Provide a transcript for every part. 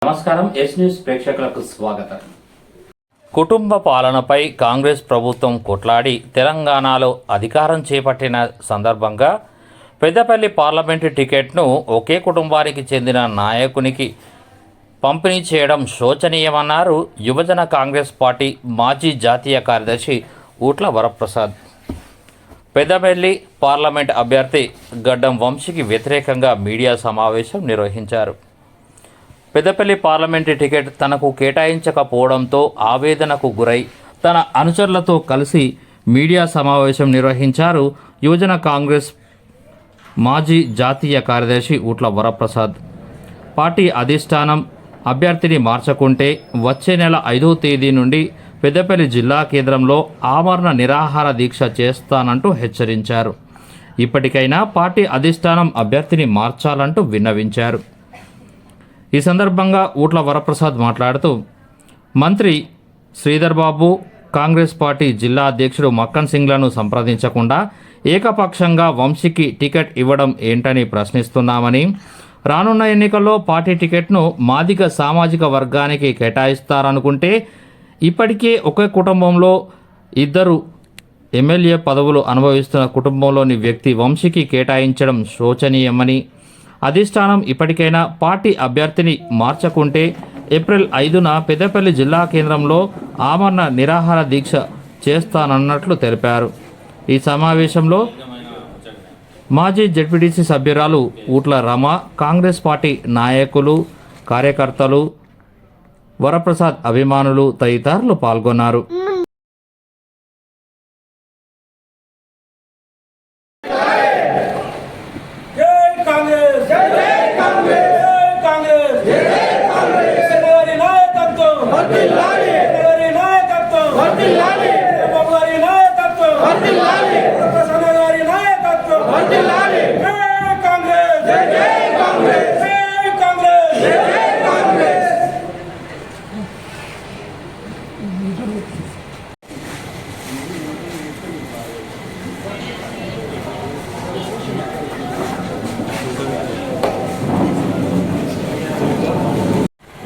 నమస్కారం. Yes news ప్రేక్షకులకు స్వాగతం. కుటుంబ పాలనపై కాంగ్రెస్ ప్రభుత్వం కొట్లాడి తెలంగాణలో అధికారం చేపట్టిన సందర్భంగా పెద్దపల్లి పార్లమెంటు టికెట్ను ఒకే కుటుంబానికి చెందిన నాయకునికి పంపిణీ చేయడం శోచనీయమన్నారు యువజన కాంగ్రెస్ పార్టీ మాజీ జాతీయ కార్యదర్శి ఊట్ల వరప్రసాద్. పెద్దపల్లి పార్లమెంట్ అభ్యర్థి గడ్డం వంశీకి వ్యతిరేకంగా మీడియా సమావేశం నిర్వహించారు. పెద్దపల్లి పార్లమెంటు టికెట్ తనకు కేటాయించకపోవడంతో ఆవేదనకు గురై తన అనుచరులతో కలిసి మీడియా సమావేశం నిర్వహించారు యువజన కాంగ్రెస్ మాజీ జాతీయ కార్యదర్శి ఊట్ల వరప్రసాద్. పార్టీ అధిష్టానం అభ్యర్థిని మార్చకుంటే వచ్చే నెల 5వ తేదీ నుండి పెద్దపల్లి జిల్లా కేంద్రంలో ఆమరణ నిరాహార దీక్ష చేస్తానంటూ హెచ్చరించారు. ఇప్పటికైనా పార్టీ అధిష్టానం అభ్యర్థిని మార్చాలంటూ విన్నవించారు. ఈ సందర్భంగా ఊట్ల వరప్రసాద్ మాట్లాడుతూ మంత్రి శ్రీధర్ బాబు, కాంగ్రెస్ పార్టీ జిల్లా అధ్యక్షుడు మక్కన్ సింగ్లను సంప్రదించకుండా ఏకపక్షంగా వంశీకి టికెట్ ఇవ్వడం ఏంటని ప్రశ్నిస్తున్నామని, రానున్న ఎన్నికల్లో పార్టీ టికెట్ను మాదిగ సామాజిక వర్గానికి కేటాయిస్తారనుకుంటే ఇప్పటికే ఒకే కుటుంబంలో 2 ఎమ్మెల్యే పదవులు అనుభవిస్తున్న కుటుంబంలోని వ్యక్తి వంశీకి కేటాయించడం శోచనీయమని, అధిష్టానం ఇప్పటికైనా పార్టీ అభ్యర్థిని మార్చకుంటే ఏప్రిల్ 5న పెద్దపల్లి జిల్లా కేంద్రంలో ఆమరణ నిరాహార దీక్ష చేస్తానన్నట్లు తెలిపారు. ఈ సమావేశంలో మాజీ జెడ్పీటీసీ సభ్యురాలు ఊట్ల రమ, కాంగ్రెస్ పార్టీ నాయకులు, కార్యకర్తలు, వరప్రసాద్ అభిమానులు తదితరులు పాల్గొన్నారు.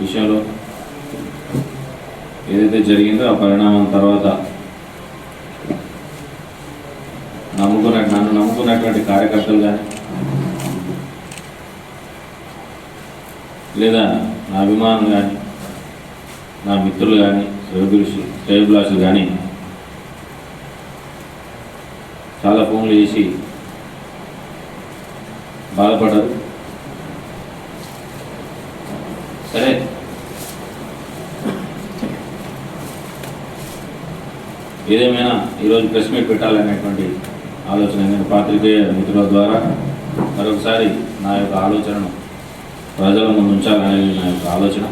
విషయంలో ఏదైతే జరిగిందో ఆ పరిణామం తర్వాత నన్ను నమ్ముకున్నటువంటి కార్యకర్తలు కానీ లేదా నా అభిమానులు కానీ నా మిత్రులు కానీ శ్రేయోభిలాషులు కానీ చాలా ఫోన్లు చేసి బాధపడ్డారు. సరే, ఏదేమైనా ఈరోజు ప్రెస్ మీట్ పెట్టాలనేటువంటి ఆలోచన నేను పాత్రికేయ మిత్రుల ద్వారా మరొకసారి నా యొక్క ఆలోచనను ప్రజల ముందు ఉంచాలనేది నా యొక్క ఆలోచన.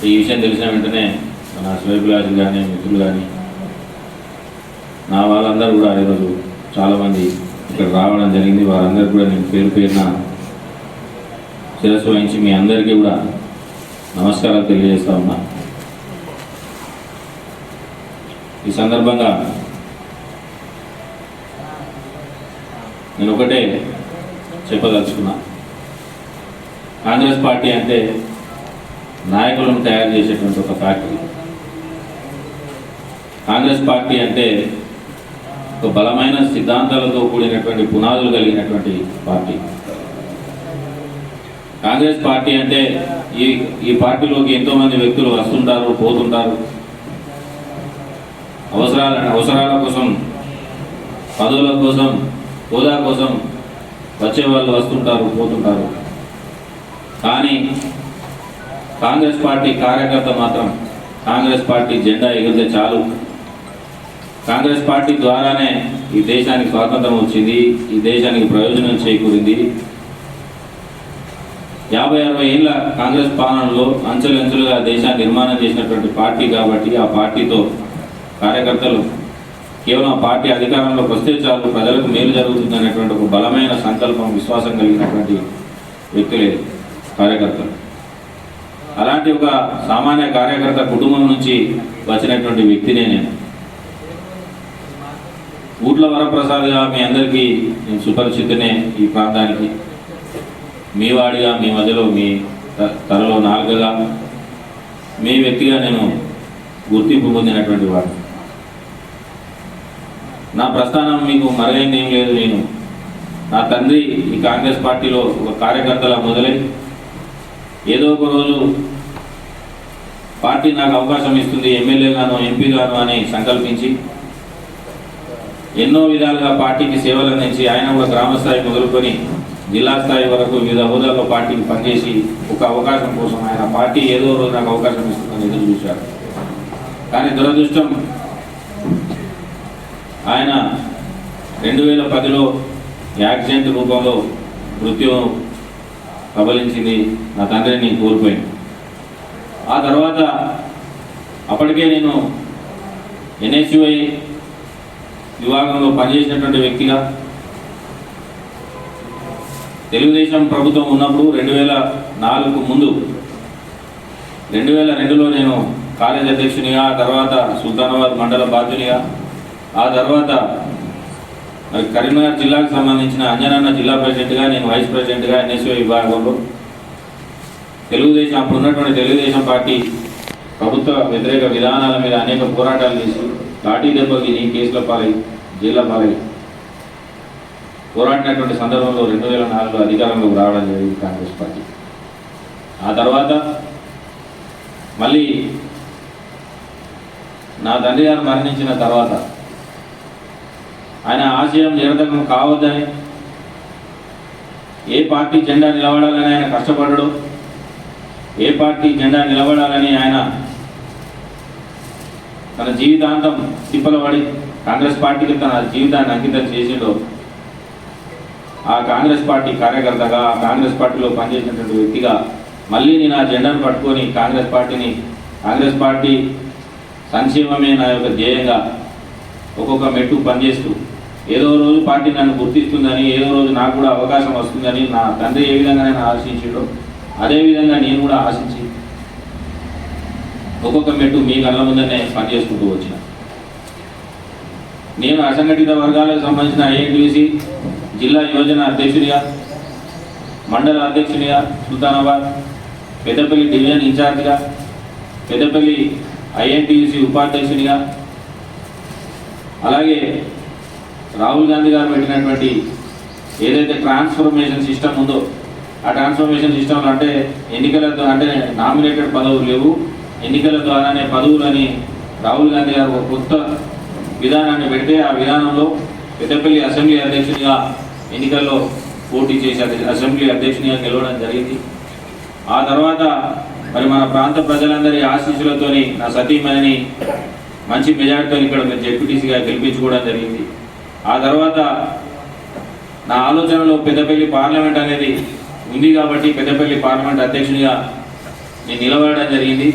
ఈ విషయం తెలిసిన వెంటనే నా శ్రేయోభిలాషులు కానీ మిత్రులు కానీ నా వాళ్ళందరూ కూడా ఈరోజు చాలామంది ఇక్కడ రావడం జరిగింది. వారందరికీ కూడా నేను పేరు పేరున శిరస్సు వహించి మీ అందరికీ కూడా నమస్కారాలు తెలియజేస్తా ఉన్నా. ఈ సందర్భంగా నేను ఒకటే చెప్పదలుచుకున్నా. కాంగ్రెస్ పార్టీ అంటే నాయకులను తయారు చేసేటువంటి ఒక ఫ్యాక్టరీ. కాంగ్రెస్ పార్టీ అంటే ఒక బలమైన సిద్ధాంతాలతో కూడినటువంటి పునాదులు కలిగినటువంటి పార్టీ. కాంగ్రెస్ పార్టీ అంటే ఈ పార్టీలోకి ఎంతోమంది వ్యక్తులు వస్తుంటారు, పోతుంటారు. అవసరాల కోసం, పదవుల కోసం, హోదా కోసం వచ్చే వాళ్ళు వస్తుంటారు, పోతుంటారు. కానీ కాంగ్రెస్ పార్టీ కార్యకర్త మాత్రం కాంగ్రెస్ పార్టీ జెండా ఎగిరితే చాలు, కాంగ్రెస్ పార్టీ ద్వారానే ఈ దేశానికి స్వాతంత్రం వచ్చింది, ఈ దేశానికి ప్రయోజనం చేకూరింది. 50-60 ఏళ్ళ కాంగ్రెస్ పాలనలో అంచెలంచెలుగా దేశాన్ని నిర్మాణం చేసినటువంటి పార్టీ కాబట్టి ఆ పార్టీతో కార్యకర్తలు కేవలం ఆ పార్టీ అధికారంలోకి వస్తే చాలు, ప్రజలకు మేలు జరుగుతుందనేటువంటి ఒక బలమైన సంకల్పం, విశ్వాసం కలిగినటువంటి వ్యక్తులే కార్యకర్తలు. అలాంటి ఒక సామాన్య కార్యకర్త కుటుంబం నుంచి వచ్చినటువంటి వ్యక్తినే నేను. ఊట్ల వరప్రసాద్గా మీ అందరికీ నేను సుపరిచితునే. ఈ ప్రాంతానికి మీ వాడిగా, మీ మధ్యలో మీ తనలో నాలుగగా మీ వ్యక్తిగా నేను గుర్తింపు పొందినటువంటి వాడు. నా ప్రస్థానం మీకు మరగైంది ఏం లేదు. నేను నా తండ్రి ఈ కాంగ్రెస్ పార్టీలో ఒక కార్యకర్తలా మొదలై ఏదో ఒక రోజు పార్టీ నాకు అవకాశం ఇస్తుంది, ఎమ్మెల్యేగాను ఎంపీగాను అని సంకల్పించి ఎన్నో విధాలుగా పార్టీకి సేవలు అందించి ఆయన కూడా గ్రామ స్థాయి మొదలుకొని జిల్లా స్థాయి వరకు వివిధ హోదాల్లో పార్టీకి పనిచేసి ఒక అవకాశం కోసం ఆయన పార్టీ ఏదో రోజు నాకు అవకాశం ఇస్తుందని ఎదురు చూశారు. కానీ దురదృష్టం ఆయన 2010లో యాక్సిడెంట్ రూపంలో మృత్యు కబలించింది. నా తండ్రిని కోల్పోయింది. ఆ తర్వాత అప్పటికే నేను NSUI విభాగంలో పనిచేసినటువంటి వ్యక్తిగా తెలుగుదేశం ప్రభుత్వం ఉన్నప్పుడు 2004కు ముందు 2002లో నేను కాలేజ్ అధ్యక్షునిగా, తర్వాత సుల్తానాబాద్ మండల బాధ్యునిగా, ఆ తర్వాత మరి కరీంనగర్ జిల్లాకు సంబంధించిన అంజనన్న జిల్లా ప్రెసిడెంట్గా, నేను వైస్ ప్రెసిడెంట్గా NSUI విభాగంలో తెలుగుదేశం అప్పుడు ఉన్నటువంటి తెలుగుదేశం పార్టీ ప్రభుత్వ వ్యతిరేక విధానాల మీద అనేక పోరాటాలు చేసి లాఠీ దెబ్బకి కేసుల పాలై జైళ్ల పాలై పోరాడినటువంటి సందర్భంలో 2004లో అధికారంలోకి రావడం జరిగింది కాంగ్రెస్ పార్టీ. ఆ తర్వాత మళ్ళీ నా తండ్రి గారు మరణించిన తర్వాత ఆయన ఆశయం నిరర్ధకం కావద్దని, ఏ పార్టీ జెండా నిలబడాలని ఆయన కష్టపడ్డాడు, ఏ పార్టీ జెండా నిలబడాలని ఆయన తన జీవితాంతం తిప్పలు పడి కాంగ్రెస్ పార్టీకి తన జీవితాన్ని అంకితం చేసిండో, ఆ కాంగ్రెస్ పార్టీ కార్యకర్తగా, ఆ కాంగ్రెస్ పార్టీలో పనిచేసినటువంటి వ్యక్తిగా మళ్ళీ నేను ఆ జెండాను పట్టుకొని కాంగ్రెస్ పార్టీ సంక్షేమమే నా యొక్క ధ్యేయంగా ఒక్కొక్క మెట్టు పనిచేస్తూ ఏదో రోజు పార్టీ నన్ను గుర్తిస్తుందని, ఏదో రోజు నాకు కూడా అవకాశం వస్తుందని నా తండ్రి ఏ విధంగా నేను ఆశించాడో అదేవిధంగా నేను కూడా ఆశించి ఒక్కొక్క మెట్టు మీ కళ్ళ ముందనే పనిచేసుకుంటూ వచ్చిన. నేను అసంఘటిత వర్గాలకు సంబంధించిన INTUC జిల్లా యోజన అధ్యక్షునిగా, మండల అధ్యక్షునిగా సుల్తానాబాద్, పెద్దపల్లి డివిజన్ ఇన్ఛార్జిగా, పెద్దపల్లి INTUC ఉపాధ్యక్షునిగా, అలాగే రాహుల్ గాంధీ గారు పెట్టినటువంటి ఏదైతే ట్రాన్స్ఫర్మేషన్ సిస్టమ్ ఉందో ఆ ట్రాన్స్ఫర్మేషన్ సిస్టంలో అంటే ఎన్నికలతో అంటే నామినేటెడ్ పదవులు లేవు, ఎన్నికల ద్వారానే పదవులని రాహుల్ గాంధీ గారు ఒక కొత్త విధానాన్ని పెడితే ఆ విధానంలో పెద్దపల్లి అసెంబ్లీ అధ్యక్షునిగా ఎన్నికల్లో పోటీ చేసి అసెంబ్లీ అధ్యక్షునిగా గెలవడం జరిగింది. ఆ తర్వాత మరి మన ప్రాంత ప్రజలందరి ఆశీస్సులతోని నా సతీమణిని మంచి మెజార్టీతో ఇక్కడ జెడ్పీటీసీగా గెలిపించుకోవడం జరిగింది. ఆ తర్వాత నా ఆలోచనలో పెద్దపల్లి పార్లమెంట్ అనేది ఉంది కాబట్టి పెద్దపల్లి పార్లమెంట్ అధ్యక్షునిగా నేను నిలబడడం జరిగింది.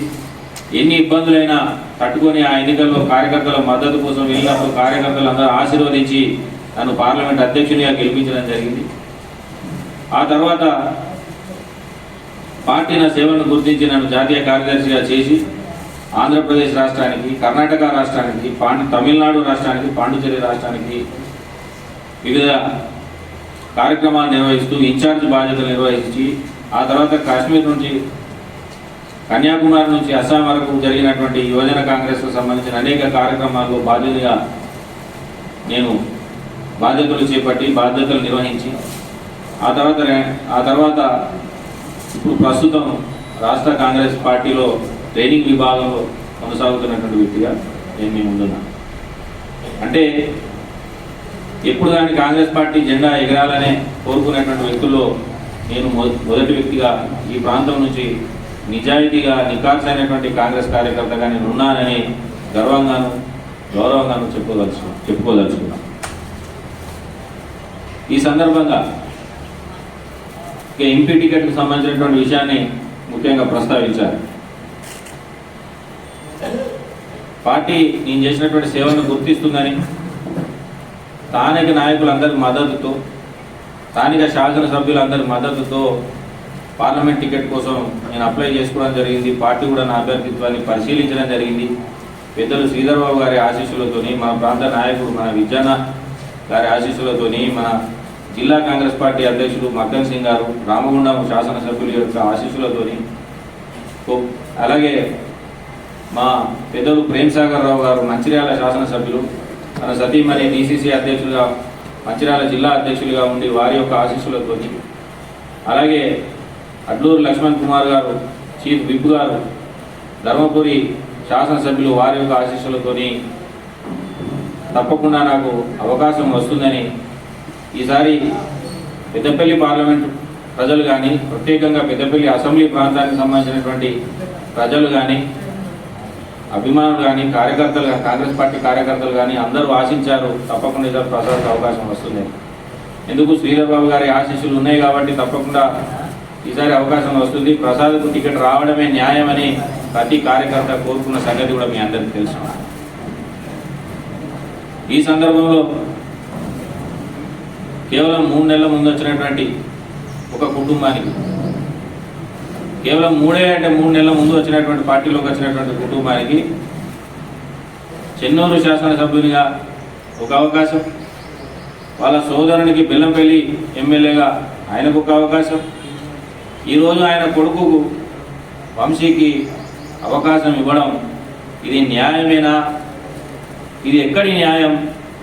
ఎన్ని ఇబ్బందులైనా తట్టుకొని ఆ ఎన్నికల్లో కార్యకర్తల మద్దతు కోసం వెళ్ళినప్పుడు కార్యకర్తలు అందరూ ఆశీర్వదించి నన్ను పార్లమెంట్ అధ్యక్షునిగా గెలిపించడం జరిగింది. ఆ తర్వాత పార్టీ నా సేవలను గుర్తించి నన్ను జాతీయ కార్యదర్శిగా చేసి ఆంధ్రప్రదేశ్ రాష్ట్రానికి, కర్ణాటక రాష్ట్రానికి, తమిళనాడు రాష్ట్రానికి, పాండిచేరి రాష్ట్రానికి వివిధ కార్యక్రమాలు నిర్వహిస్తూ ఇన్ఛార్జ్ బాధ్యతలు నిర్వహించి ఆ తర్వాత కాశ్మీర్ నుంచి కన్యాకుమారి నుంచి అస్సాం వరకు జరిగినటువంటి యువజన కాంగ్రెస్కు సంబంధించిన అనేక కార్యక్రమాల్లో బాధ్యతగా నేను బాధ్యతలు చేపట్టి బాధ్యతలు నిర్వహించి ఆ తర్వాత ఇప్పుడు ప్రస్తుతం రాష్ట్ర కాంగ్రెస్ పార్టీలో ట్రైనింగ్ విభాగంలో కొనసాగుతున్నటువంటి వ్యక్తిగా నేను మీ ముందున్నాను. అంటే ఎప్పుడు కానీ కాంగ్రెస్ పార్టీ జెండా ఎగరాలనే కోరుకునేటువంటి వ్యక్తుల్లో నేను మొదటి వ్యక్తిగా ఈ ప్రాంతం నుంచి నిజాయితీగా నికార్సైనటువంటి కాంగ్రెస్ కార్యకర్తగా నేను ఉన్నానని గర్వంగాను గౌరవంగాను చెప్పుకోదలుచుకున్నాను. ఈ సందర్భంగా ఎంపీ టికెట్కు సంబంధించినటువంటి విషయాన్ని ముఖ్యంగా ప్రస్తావించారు. పార్టీ నేను చేసినటువంటి సేవలను గుర్తిస్తుందని స్థానిక నాయకులందరి మద్దతుతో, స్థానిక శాసనసభ్యులందరి మద్దతుతో పార్లమెంట్ టికెట్ కోసం నేను అప్లై చేసుకోవడం జరిగింది. పార్టీ కూడా నా అభ్యర్థిత్వాన్ని పరిశీలించడం జరిగింది. పెద్దలు శ్రీధర్బాబు గారి ఆశీస్సులతోని, మన ప్రాంత నాయకుడు మన విజయన గారి ఆశీస్సులతోని, మన జిల్లా కాంగ్రెస్ పార్టీ అధ్యక్షులు మక్కన్ సింగ్ గారు, రామగుండం శాసనసభ్యుల యొక్క ఆశీస్సులతోని, అలాగే మా పెద్దలు ప్రేమ్సాగర్ రావు గారు మంచిర్యాల శాసనసభ్యులు, మన సతీమణి DCC అధ్యక్షులుగా మంచిర్యాల జిల్లా అధ్యక్షులుగా ఉండి వారి యొక్క ఆశీస్సులతోని, అలాగే అడ్లూరు లక్ష్మణ్ కుమార్ గారు చీఫ్ విప్ గారు ధర్మపురి శాసనసభ్యులు వారి యొక్క ఆశీస్సులతోని తప్పకుండా నాకు అవకాశం వస్తుందని, ఈసారి పెద్దపల్లి పార్లమెంటు ప్రజలు కానీ, ప్రత్యేకంగా పెద్దపల్లి అసెంబ్లీ ప్రాంతానికి సంబంధించినటువంటి ప్రజలు కానీ, అభిమానులు కానీ, కార్యకర్తలు కానీ, కాంగ్రెస్ పార్టీ కార్యకర్తలు కానీ అందరూ ఆశించారు తప్పకుండా ఇతర ప్రసాద్కి అవకాశం వస్తుంది. ఎందుకు శ్రీధర్ బాబు గారి ఆశీస్సులు ఉన్నాయి కాబట్టి తప్పకుండా ఈసారి అవకాశం వస్తుంది. ప్రసాద్కు టికెట్ రావడమే న్యాయమని ప్రతి కార్యకర్త కోరుకున్న సంగతి కూడా మీ అందరికీ తెలుసు. ఈ సందర్భంలో కేవలం 3 నెలల ముందు వచ్చినటువంటి ఒక కుటుంబానికి, కేవలం 3 నెలల ముందు వచ్చినటువంటి పార్టీలోకి వచ్చినటువంటి కుటుంబానికి చెన్నూరు శాసనసభ్యునిగా ఒక అవకాశం, వాళ్ళ సోదరునికి బెల్లంపల్లి ఎమ్మెల్యేగా ఆయనకు ఒక అవకాశం, ఈరోజు ఆయన కొడుకు వంశీకి అవకాశం ఇవ్వడం ఇది న్యాయమేనా? ఇది ఎక్కడి న్యాయం?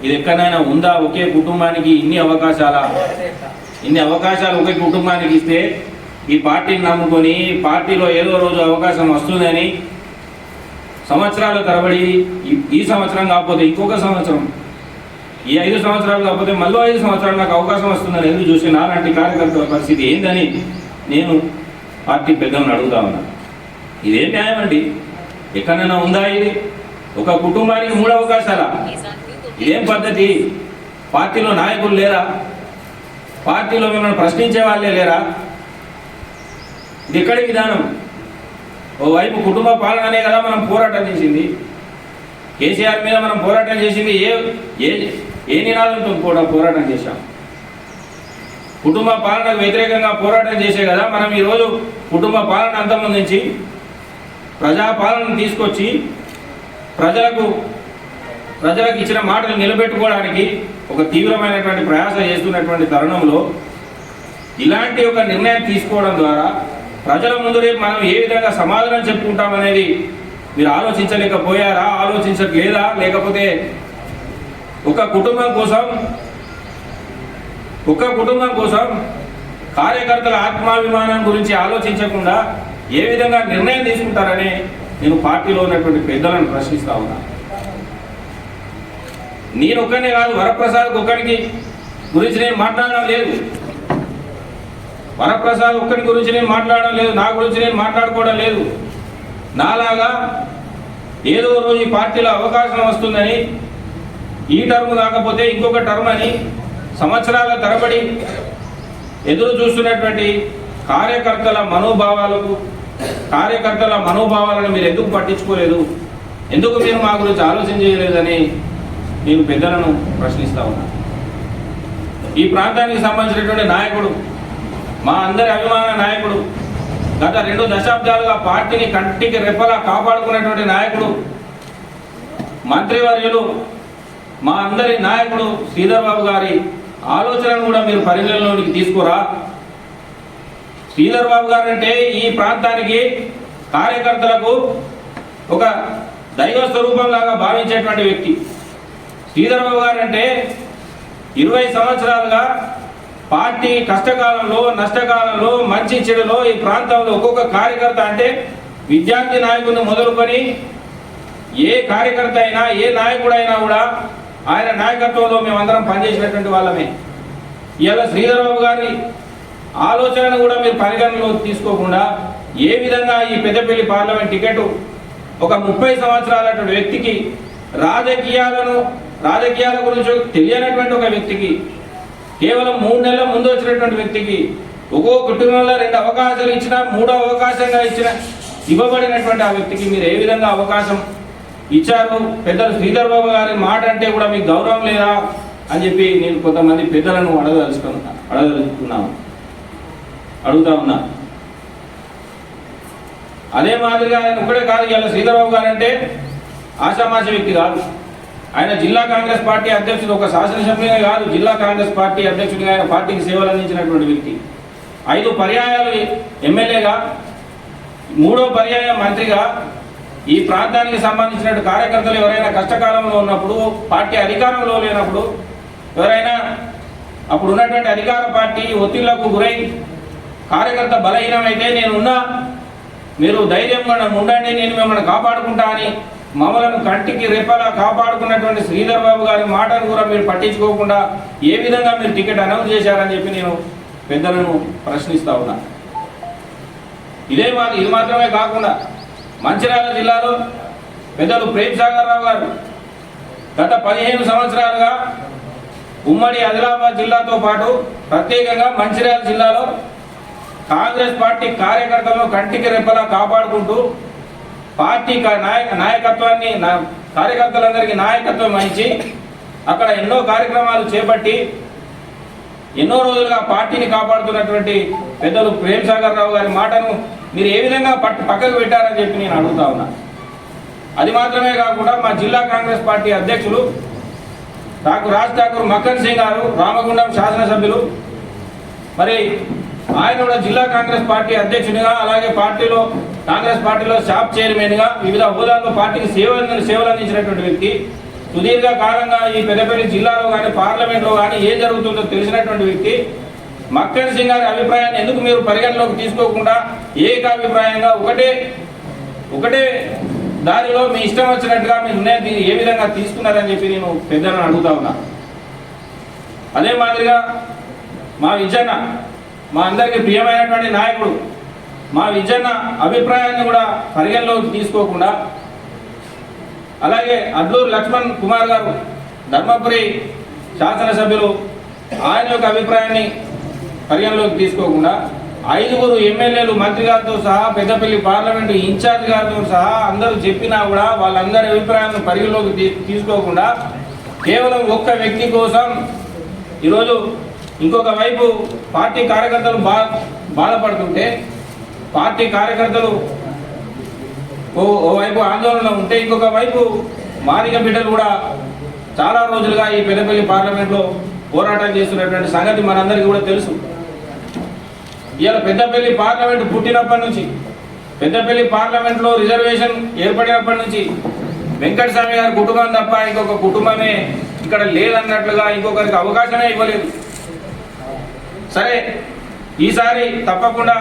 ఇది ఎక్కడైనా ఉందా? ఒకే కుటుంబానికి ఇన్ని అవకాశాలు ఒకే కుటుంబానికి ఇస్తే ఈ పార్టీని నమ్ముకొని పార్టీలో ఏదో రోజు అవకాశం వస్తుందని సంవత్సరాల తరబడి, ఈ సంవత్సరం కాకపోతే ఇంకొక సంవత్సరం, ఈ 5 సంవత్సరాలు కాకపోతే మళ్ళీ 5 సంవత్సరాలు నాకు అవకాశం వస్తుందని ఎందుకు చూసి నాలాంటి కార్యకర్తల పరిస్థితి ఏందని నేను పార్టీ పెద్దలను అడుగుతా ఉన్నా. ఇదేం న్యాయం అండి? ఎక్కడైనా ఉందా ఇది? ఒక కుటుంబానికి 3 అవకాశాలా? ఇదేం పద్ధతి? పార్టీలో నాయకులు లేరా? పార్టీలో మిమ్మల్ని ప్రశ్నించే వాళ్ళే లేరా? ఇది ఎక్కడి విధానం? ఓవైపు కుటుంబ పాలననే కదా మనం పోరాటం చేసింది. కేసీఆర్ మీద మనం పోరాటం చేసింది ఏ నినాదంతో పోరాటం చేశాం? కుటుంబ పాలనకు వ్యతిరేకంగా పోరాటం చేసే కదా మనం ఈరోజు కుటుంబ పాలన అంతమొందించి ప్రజాపాలనను తీసుకొచ్చి ప్రజలకు ఇచ్చిన మాటలు నిలబెట్టుకోవడానికి ఒక తీవ్రమైనటువంటి ప్రయాస చేస్తున్నటువంటి తరుణంలో ఇలాంటి ఒక నిర్ణయం తీసుకోవడం ద్వారా ప్రజల ముందు రేపు మనం ఏ విధంగా సమాధానం చెప్పుకుంటామనేది మీరు ఆలోచించలేకపోయారా? ఆలోచించట్లేదా? లేకపోతే ఒక కుటుంబం కోసం కార్యకర్తల ఆత్మాభిమానం గురించి ఆలోచించకుండా ఏ విధంగా నిర్ణయం తీసుకుంటారని నేను పార్టీలో ఉన్నటువంటి పెద్దలను ప్రశ్నిస్తా ఉన్నా. నేను ఒక్కనే కాదు, వరప్రసాద్ ఒక్కడికి గురించి నేను మాట్లాడడం లేదు. వరప్రసాద్ ఒక్కడి గురించి నేను మాట్లాడడం లేదు, నా గురించి నేను మాట్లాడుకోవడం లేదు. నాలాగా ఏదో రోజు ఈ పార్టీలో అవకాశం వస్తుందని, ఈ టర్మ్ కాకపోతే ఇంకొక టర్మ్ అని సంవత్సరాల తరబడి ఎదురు చూస్తున్నటువంటి కార్యకర్తల మనోభావాలను మీరు ఎందుకు పట్టించుకోలేదు? ఎందుకు మీరు మా గురించి ఆలోచన చేయలేదని నేను పెద్దలను ప్రశ్నిస్తా ఉన్నా. ఈ ప్రాంతానికి సంబంధించినటువంటి నాయకుడు, మా అందరి అభిమాన నాయకుడు, గత 2 దశాబ్దాలుగా పార్టీని కంటికి రెప్పలా కాపాడుకున్నటువంటి నాయకుడు, మంత్రివర్యులు, మా అందరి నాయకుడు శ్రీధర్ బాబు గారి ఆలోచనను కూడా మీరు పరిగణలోనికి తీసుకురా. శ్రీధర్ బాబు గారు అంటే ఈ ప్రాంతానికి కార్యకర్తలకు ఒక దైవ స్వరూపంలాగా భావించేటువంటి వ్యక్తి. శ్రీధర్ బాబు గారు అంటే 20 సంవత్సరాలుగా పార్టీ కష్టకాలంలో, నష్టకాలంలో, మంచి చెడులో ఈ ప్రాంతంలో ఒక్కొక్క కార్యకర్త అంటే విద్యార్థి నాయకుడిని మొదలుకొని ఏ కార్యకర్త అయినా, ఏ నాయకుడైనా కూడా ఆయన నాయకత్వంలో మేమందరం పనిచేసినటువంటి వాళ్ళమే. ఇవాళ శ్రీధర్ బాబు గారి ఆలోచనను కూడా మీరు పరిగణలోకి తీసుకోకుండా ఏ విధంగా ఈ పెద్దపల్లి పార్లమెంట్ టికెట్ ఒక 30 సంవత్సరాల వ్యక్తికి, రాజకీయాల గురించి తెలియనటువంటి ఒక వ్యక్తికి, కేవలం 3 నెలల ముందు వచ్చినటువంటి వ్యక్తికి, ఒక్కో కుటుంబంలో 2 అవకాశాలు ఇచ్చిన, 3వ అవకాశంగా ఇవ్వబడినటువంటి ఆ వ్యక్తికి మీరు ఏ విధంగా అవకాశం ఇచ్చారు? పెద్దలు శ్రీధర్ బాబు గారి మాట అంటే కూడా మీకు గౌరవం లేదా అని చెప్పి నేను కొంతమంది పెద్దలను అడుగుతా ఉన్నా. అదే మాదిరిగా ఆయన ఒక్కడే కాదు, ఇవాళ శ్రీధర్ బాబు గారు అంటే ఆషామాషి వ్యక్తి కాదు. ఆయన జిల్లా కాంగ్రెస్ పార్టీ అధ్యక్షుడు, ఒక శాసనసభ్యుడే కాదు, జిల్లా కాంగ్రెస్ పార్టీ అధ్యక్షుడిగా ఆయన పార్టీకి సేవలు అందించినటువంటి వ్యక్తి. 5 పర్యాయాలు ఎమ్మెల్యేగా, 3వ పర్యాయం మంత్రిగా ఈ ప్రాంతానికి సంబంధించిన కార్యకర్తలు ఎవరైనా కష్టకాలంలో ఉన్నప్పుడు, పార్టీ అధికారంలో లేనప్పుడు, ఎవరైనా అప్పుడు ఉన్నటువంటి అధికార పార్టీ ఒత్తిళ్లకు గురై కార్యకర్త బలహీనమైతే నేనున్నా, మీరు ధైర్యంగా ఉండండి, నేను మిమ్మల్ని కాపాడుకుంటా అని మమ్మలను కంటికి రెప్పలా కాపాడుకున్నటువంటి శ్రీధర్ బాబు గారి మాటను కూడా మీరు పట్టించుకోకుండా ఏ విధంగా మీరు టికెట్ అనౌన్స్ చేశారని చెప్పి నేను పెద్దలను ప్రశ్నిస్తా ఉన్నా. ఇది మాత్రమే కాకుండా మంచిర్యాల జిల్లాలో పెద్దలు ప్రేమ్ సాగర్ రావు గారు గత 15 సంవత్సరాలుగా ఉమ్మడి ఆదిలాబాద్ జిల్లాతో పాటు ప్రత్యేకంగా మంచిర్యాల జిల్లాలో కాంగ్రెస్ పార్టీ కార్యకర్తలను కంటికి రెప్పలా కాపాడుకుంటూ పార్టీ నాయకత్వాన్ని కార్యకర్తలందరికీ నాయకత్వం వహించి అక్కడ ఎన్నో కార్యక్రమాలు చేపట్టి ఎన్నో రోజులుగా పార్టీని కాపాడుతున్నటువంటి పెద్దలు ప్రేమ్ సాగర్ రావు గారి మాటను మీరు ఏ విధంగా పక్కకు పెట్టారని చెప్పి నేను అడుగుతా ఉన్నా. అది మాత్రమే కాకుండా మా జిల్లా కాంగ్రెస్ పార్టీ అధ్యక్షులు రాజ్ ఠాకూర్ మక్కన్ సింగ్ గారు, రామగుండం శాసనసభ్యులు, మరి ఆయన కూడా జిల్లా కాంగ్రెస్ పార్టీ అధ్యక్షునిగా, అలాగే కాంగ్రెస్ పార్టీలో షాప్ చైర్మన్గా వివిధ హోదాల్లో పార్టీకి సేవలు అందించినటువంటి వ్యక్తి, సుదీర్ఘ కాలంగా ఈ పెద్దపల్లి జిల్లాలో కానీ పార్లమెంట్లో కానీ ఏం జరుగుతుందో తెలిసినటువంటి వ్యక్తి మక్కన్ సింగ్ గారి అభిప్రాయాన్ని ఎందుకు మీరు పరిగణలోకి తీసుకోకుండా ఏకాభిప్రాయంగా ఒకటే దారిలో మీ ఇష్టం వచ్చినట్టుగా మీ నిర్ణయం ఏ విధంగా తీసుకున్నారని చెప్పి నేను పెద్దలను అడుగుతా ఉన్నా. అదే మాదిరిగా మా విజన్న, మా అందరికీ ప్రియమైనటువంటి నాయకుడు మా విజన్న అభిప్రాయాన్ని కూడా పరిగణలోకి తీసుకోకుండా, అలాగే అడ్లూరు లక్ష్మణ్ కుమార్ గారు ధర్మపురి శాసనసభ్యులు ఆయన యొక్క అభిప్రాయాన్ని పరిగణలోకి తీసుకోకుండా 5 ఎమ్మెల్యేలు మంత్రి గారితో సహా పెద్దపల్లి పార్లమెంటు ఇన్ఛార్జ్ గారితో సహా అందరూ చెప్పినా కూడా వాళ్ళందరి అభిప్రాయాలను పరిగణలోకి తీసుకోకుండా కేవలం ఒక్క వ్యక్తి కోసం ఈరోజు ఇంకొక వైపు పార్టీ కార్యకర్తలు బాధపడుతుంటే, పార్టీ కార్యకర్తలు ఓ వైపు ఆందోళన ఉంటే, ఇంకొక వైపు మాదిగ బిడ్డలు కూడా చాలా రోజులుగా ఈ పెద్దపల్లి పార్లమెంట్లో పోరాటం చేస్తున్నటువంటి సంగతి మనందరికీ కూడా తెలుసు. ఇవాళ పెద్దపల్లి పార్లమెంటు పుట్టినప్పటి నుంచి, పెద్దపల్లి పార్లమెంట్లో రిజర్వేషన్ ఏర్పడినప్పటి నుంచి వెంకటస్వామి గారి కుటుంబం తప్ప ఇంకొక కుటుంబమే ఇక్కడ లేదన్నట్లుగా ఇంకొకరికి అవకాశమే ఇవ్వలేదు. సరే, ఈసారి తప్పకుండా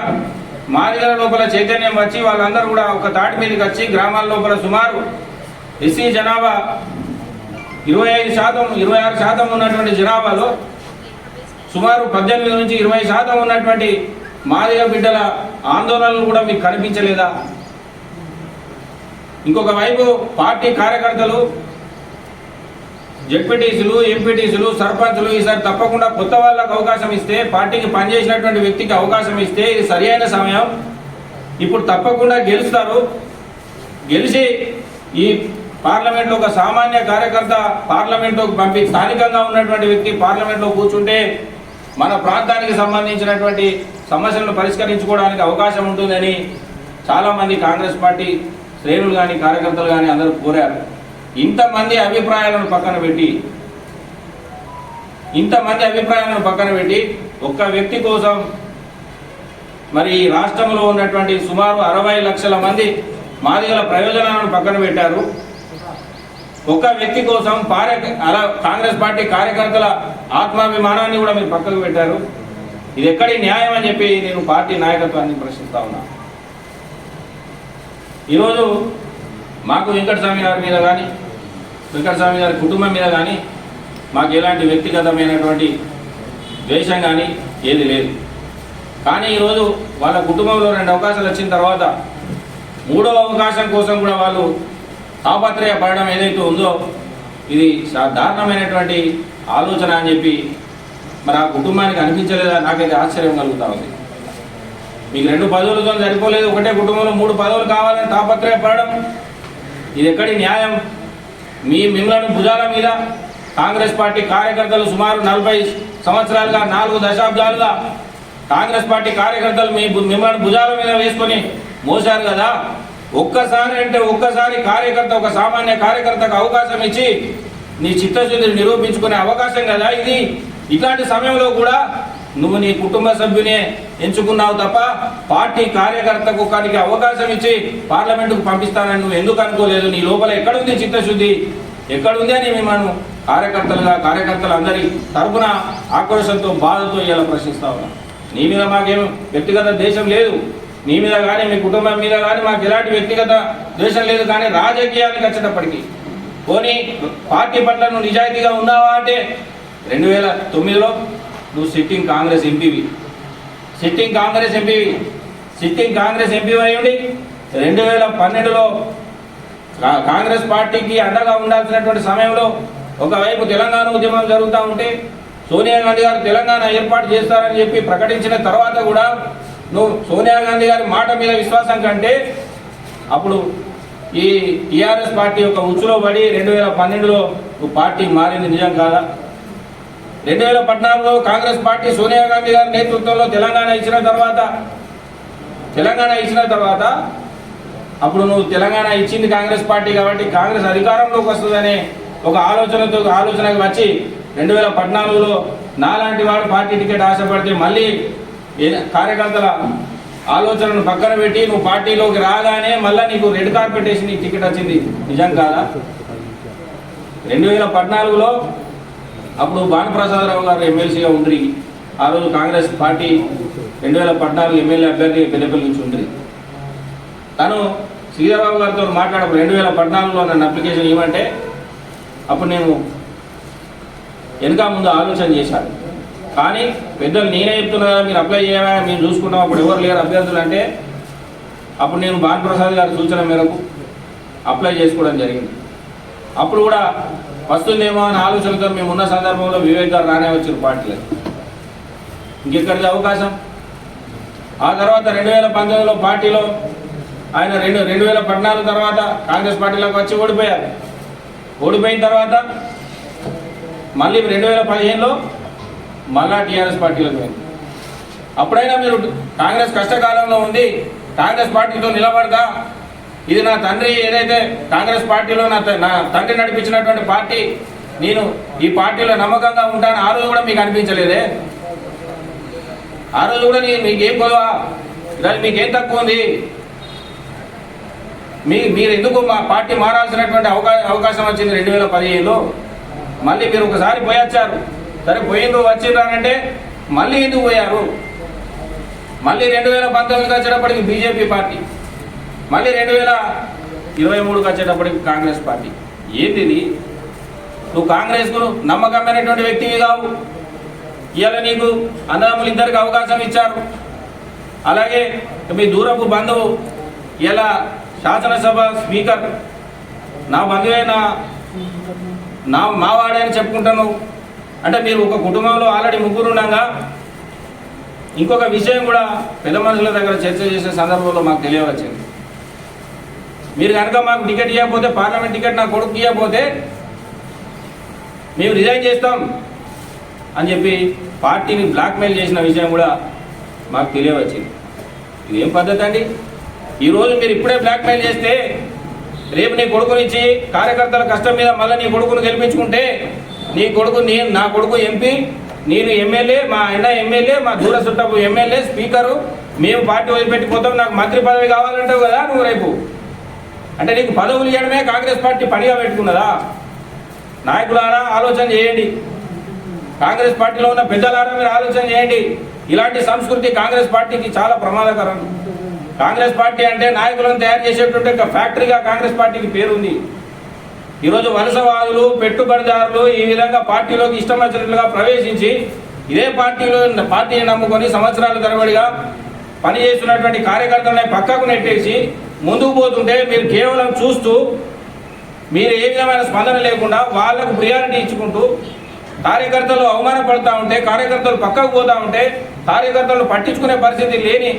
మాదిగల లోపల చైతన్యం వచ్చి వాళ్ళందరూ కూడా ఒక తాటి మీదకి వచ్చి గ్రామాల లోపల సుమారు ఎస్సీ జనాభా 26% ఉన్నటువంటి జనాభాలో సుమారు 18 నుంచి 20% ఉన్నటువంటి మాదిగ బిడ్డల ఆందోళనలు కూడా మీకు కనిపించలేదా? ఇంకొక వైపు పార్టీ కార్యకర్తలు, జెడ్పీటీసీలు, ఎంపీటీసీలు, సర్పంచులు ఈసారి తప్పకుండా కొత్త వాళ్ళకు అవకాశం ఇస్తే, పార్టీకి పనిచేసినటువంటి వ్యక్తికి అవకాశం ఇస్తే ఇది సరియైన సమయం. ఇప్పుడు తప్పకుండా గెలుస్తారు. గెలిచి ఈ పార్లమెంట్లో ఒక సామాన్య కార్యకర్త పార్లమెంట్లోకి పంపి స్థానికంగా ఉన్నటువంటి వ్యక్తి పార్లమెంట్లో కూర్చుంటే మన ప్రాంతానికి సంబంధించినటువంటి సమస్యలను పరిష్కరించుకోవడానికి అవకాశం ఉంటుందని చాలామంది కాంగ్రెస్ పార్టీ శ్రేణులు కానీ కార్యకర్తలు కానీ అందరూ కోరారు. ఇంతమంది అభిప్రాయాలను పక్కన పెట్టి ఒక్క వ్యక్తి కోసం మరి ఈ రాష్ట్రంలో ఉన్నటువంటి సుమారు 60 లక్షల మంది మాదిగల ప్రయోజనాలను పక్కన పెట్టారు. ఒక్క వ్యక్తి కోసం కాంగ్రెస్ పార్టీ కార్యకర్తల ఆత్మాభిమానాన్ని కూడా మీరు పక్కకు పెట్టారు. ఇది ఎక్కడి న్యాయం అని చెప్పి నేను పార్టీ నాయకత్వాన్ని ప్రశ్నిస్తా ఉన్నా. ఈరోజు మాకు వెంకటస్వామి గారి మీద కానీ, వెంకటస్వామి గారి కుటుంబం మీద కానీ మాకు ఎలాంటి వ్యక్తిగతమైనటువంటి ద్వేషం కానీ ఏది లేదు. కానీ ఈరోజు వాళ్ళ కుటుంబంలో 2 అవకాశాలు వచ్చిన తర్వాత 3వ అవకాశం కోసం కూడా వాళ్ళు తాపత్రయపడడం ఏదైతే ఉందో ఇది దారుణమైనటువంటి ఆలోచన అని చెప్పి మరి ఆ కుటుంబానికి అనిపించలేదా? నాకైతే ఆశ్చర్యం కలుగుతూ ఉంది. మీకు 2 పదవులతో సరిపోలేదు, ఒకటే కుటుంబంలో 3 పదవులు కావాలని తాపత్రయపడడం ఇది ఎక్కడి న్యాయం? మిమ్మల్ని భుజాల మీద కాంగ్రెస్ పార్టీ కార్యకర్తలు సుమారు 40 సంవత్సరాలుగా 4 దశాబ్దాలుగా కాంగ్రెస్ పార్టీ కార్యకర్తలు మిమ్మల్ని భుజాల మీద వేసుకొని మోసారు కదా. ఒక్కసారి కార్యకర్త, ఒక సామాన్య కార్యకర్తకు అవకాశం ఇచ్చి నీ చిత్తశుద్ధిని నిరూపించుకునే అవకాశం కదా ఇది. ఇట్లాంటి సమయంలో కూడా నువ్వు నీ కుటుంబ సభ్యునే ఎంచుకున్నావు తప్ప పార్టీ కార్యకర్తకు కానీ అవకాశం ఇచ్చి పార్లమెంటుకు పంపిస్తానని నువ్వు ఎందుకు అనుకోలేదు? నీ లోపల ఎక్కడుంది చిత్తశుద్ధి, ఎక్కడుంది అని మేము కార్యకర్తలు అందరి తరపున ఆక్రోశంతో బాధతో ఇలా ప్రశ్నిస్తా ఉన్నాం. నీ మీద మాకేం వ్యక్తిగత ద్వేషం లేదు, నీ మీద కానీ మీ కుటుంబం మీద కానీ మాకు ఎలాంటి వ్యక్తిగత ద్వేషం లేదు. కానీ రాజకీయానికి వచ్చేటప్పటికి పోనీ పార్టీ పట్ల నువ్వు నిజాయితీగా ఉన్నావా అంటే 2009లో నువ్వు సిట్టింగ్ కాంగ్రెస్ ఎంపీవి అయి ఉండి 2012లో కాంగ్రెస్ పార్టీకి అండగా ఉండాల్సినటువంటి సమయంలో ఒకవైపు తెలంగాణ ఉద్యమం జరుగుతూ ఉంటే సోనియా గాంధీ గారు తెలంగాణ ఏర్పాటు చేస్తారని చెప్పి ప్రకటించిన తర్వాత కూడా నువ్వు సోనియా గాంధీ గారి మాట మీద విశ్వాసం కంటే అప్పుడు ఈ టీఆర్ఎస్ పార్టీ యొక్క ఉచ్చులో పడి 2012లో నువ్వు పార్టీ మారింది నిజం కాదా? 2014లో కాంగ్రెస్ పార్టీ సోనియా గాంధీ గారి నేతృత్వంలో తెలంగాణ ఇచ్చిన తర్వాత అప్పుడు నువ్వు తెలంగాణ ఇచ్చింది కాంగ్రెస్ పార్టీ కాబట్టి కాంగ్రెస్ అధికారంలోకి వస్తుందనే ఒక ఆలోచనకు వచ్చి 2014లో నాలాంటి వాడు పార్టీ టికెట్ ఆశపడితే మళ్ళీ కార్యకర్తల ఆలోచనను పక్కన పెట్టి నువ్వు పార్టీలోకి రాగానే మళ్ళీ నీకు రెడ్ కార్పెట్ వేసి నీకు టికెట్ వచ్చింది నిజం కాదా? 2014లో అప్పుడు భానుప్రసాదరావు గారు ఎమ్మెల్సీగా ఉండ్రి. ఆ రోజు కాంగ్రెస్ పార్టీ 2014 ఎమ్మెల్యే అభ్యర్థి పెద్దపల్లి నుంచి ఉండ్రి. తను శ్రీధరబాబు గారితో మాట్లాడప్పుడు 2014లో నన్ను అప్లికేషన్ ఇవ్వమంటే అప్పుడు నేను వెనక ముందు ఆలోచన చేశాను. కానీ పెద్దలు నేనే చెప్తున్నా కదా మీరు అప్లై చేయవా మేము చూసుకుంటాం, అప్పుడు ఎవరు లేరు అభ్యర్థులు అంటే అప్పుడు నేను భానుప్రసాద్ గారి సూచన మేరకు అప్లై చేసుకోవడం జరిగింది. అప్పుడు కూడా వస్తుందేమో అనే ఆలోచనతో మేము ఉన్న సందర్భంలో వివేక్ గారు రానే వచ్చారు పార్టీలో. ఇంకెక్కడిది అవకాశం? ఆ తర్వాత 2019లో పార్టీలో ఆయన 2014 తర్వాత కాంగ్రెస్ పార్టీలోకి వచ్చి ఓడిపోయారు. ఓడిపోయిన తర్వాత మళ్ళీ 2015లో మళ్ళా టీఆర్ఎస్ పార్టీలోకి పోయింది. అప్పుడైనా మీరు కాంగ్రెస్ కష్టకాలంలో ఉంది, కాంగ్రెస్ పార్టీతో నిలబడతా, ఇది నా తండ్రి ఏదైతే కాంగ్రెస్ పార్టీలో నా తండ్రి నడిపించినటువంటి పార్టీ, నేను ఈ పార్టీలో నమ్మకంగా ఉంటాను ఆ రోజు కూడా మీకు అనిపించలేదే? ఆ రోజు కూడా మీకేం గొడవ, ఈరోజు మీకేం తక్కువ ఉంది? మీరు ఎందుకు మా పార్టీ మారాల్సినటువంటి అవకాశం వచ్చింది 2015లో? మళ్ళీ మీరు ఒకసారి పోయొచ్చారు, సరే పోయిండ్రు వచ్చిండ్రానంటే మళ్ళీ ఎందుకు పోయారు? మళ్ళీ 2019కి వచ్చేటప్పటికి బీజేపీ పార్టీ, మళ్ళీ 2023కి వచ్చేటప్పటికి కాంగ్రెస్ పార్టీ. ఏంది ఇది? నువ్వు కాంగ్రెస్కు నమ్మకమైనటువంటి వ్యక్తివి కావు. ఇవాళ నీకు అన్నదమ్ములు ఇద్దరికి అవకాశం ఇచ్చారు. అలాగే మీ దూరపు బంధువు ఇలా శాసనసభ స్పీకర్ నా బంధువే నా మావాడే అని చెప్పుకుంటాను. అంటే మీరు ఒక కుటుంబంలో ఆల్రెడీ ముగ్గురు ఉండగా ఇంకొక విషయం కూడా పెద్ద మనుషుల దగ్గర చర్చ చేసే సందర్భంలో మాకు తెలియవచ్చింది. మీరు కనుక మాకు టికెట్ ఇవ్వకపోతే, పార్లమెంట్ టికెట్ నా కొడుకు ఇవ్వకపోతే మేము రిజైన్ చేస్తాం అని చెప్పి పార్టీని బ్లాక్మెయిల్ చేసిన విషయం కూడా మాకు తెలియవచ్చింది. ఇదేం పద్ధతి అండి? ఈరోజు మీరు ఇప్పుడే బ్లాక్మెయిల్ చేస్తే రేపు నీ కొడుకునిచ్చి కార్యకర్తల కష్టం మీద మళ్ళీ నీ కొడుకును గెలిపించుకుంటే నా కొడుకు ఎంపీ, నేను ఎమ్మెల్యే, మా ఆయన ఎమ్మెల్యే, మా దూర చుట్టపు ఎమ్మెల్యే, స్పీకరు, మేము పార్టీ వదిలిపెట్టిపోతాం, నాకు మంత్రి పదవి కావాలంటావు కదా నువ్వు రేపు. అంటే నీకు పదవులు ఇవ్వడమే కాంగ్రెస్ పార్టీ పనిగా పెట్టుకున్నదా? నాయకులారా ఆలోచన చేయండి, కాంగ్రెస్ పార్టీలో ఉన్న పెద్దలారా మీరు ఆలోచన చేయండి. ఇలాంటి సంస్కృతి కాంగ్రెస్ పార్టీకి చాలా ప్రమాదకరం. కాంగ్రెస్ పార్టీ అంటే నాయకులను తయారు చేసేటువంటి ఒక ఫ్యాక్టరీగా కాంగ్రెస్ పార్టీకి పేరుంది. ఈరోజు వలసవాదులు, పెట్టుబడిదారులు ఈ విధంగా పార్టీలోకి ఇష్టం వచ్చినట్లుగా ప్రవేశించి ఇదే పార్టీని నమ్ముకొని సంవత్సరాల తరబడిగా పనిచేస్తున్నటువంటి కార్యకర్తలను పక్కకు నెట్టేసి ముందుకు పోతుంటే మీరు కేవలం చూస్తూ మీరు ఏ విధమైన స్పందన లేకుండా వాళ్లకు ప్రియారిటీ ఇచ్చుకుంటూ కార్యకర్తలు అవమానపడుతూ ఉంటే, కార్యకర్తలు పక్కకు పోతూ ఉంటే, కార్యకర్తలను పట్టించుకునే పరిస్థితి లేని